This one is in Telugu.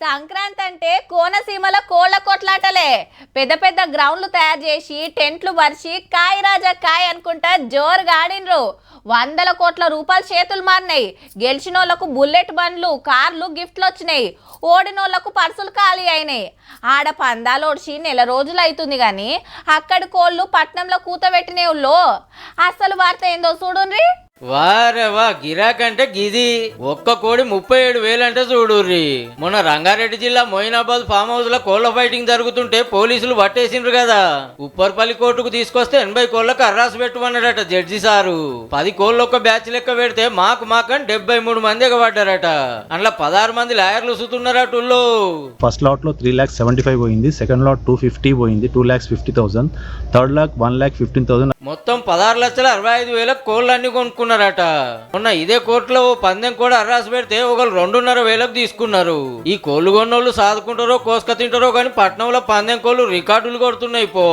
సంక్రాంతి అంటే కోనసీమల కోళ్ల కొట్లాటలే. పెద్ద పెద్ద గ్రౌండ్లు తయారు చేసి టెంట్లు పరిచి కాయ్ రాజా కాయ్ అనుకుంటా జోరుగా ఆడినరు. 100 కోట్ల రూపాయలు చేతులు మారినాయి. గెలిచినోళ్లకు బుల్లెట్ బండ్లు కార్లు గిఫ్ట్లు వచ్చినాయి. ఓడినోళ్లకు పర్సులు ఖాళీ అయినాయి. ఆడ పందాలు ఓడిచి నెల రోజులు అవుతుంది కానీ అక్కడి కోళ్ళు పట్నంలో కూతబెట్టినేవుల్లో. అసలు వార్త ఏందో చూడుండ్రి. వారే వా గిరాకంటే గిది ఒక్క కోడి 37,000 అంటే చూడుర్రి. మొన్న రంగారెడ్డి జిల్లా మొయినాబాద్ ఫామ్ హౌస్ లో కోళ్ల ఫైటింగ్ జరుగుతుంటే పోలీసులు పట్టేసిండ్రు కదా. ఉప్పర్పల్లి కోర్టుకు తీసుకొస్తే 80 కోళ్లకు అర్రాసు పెట్టుమన్నాడట జడ్జి సారు. 10 కోళ్ళు ఒక్క బ్యాచ్ లెక్క పెడితే మాకని 73 మంది ఎగబడ్డారట. అందులో 16 మంది లాయర్లు సుతున్నారట. ఫస్ట్ లాట్ లో 3,75,000 పోయింది. సెకండ్ లాట్ 250 పోయింది, 2,50,000. Third lot 1,15,000. మొత్తం 16,65,000 కోళ్ళన్ని కొనుక్కున్నారట. మొన్న ఇదే కోర్టులో పందెం కూడా అర్రాసు పెడితే ఒకరు 2,500,000 తీసుకున్నారు. ఈ కోళ్లు కొన్నోళ్ళు సాదుకుంటారో కోసుక తింటారో కానీ పట్నంలో పందెం కోళ్ళు రికార్డులు కొడుతున్నాయి పో.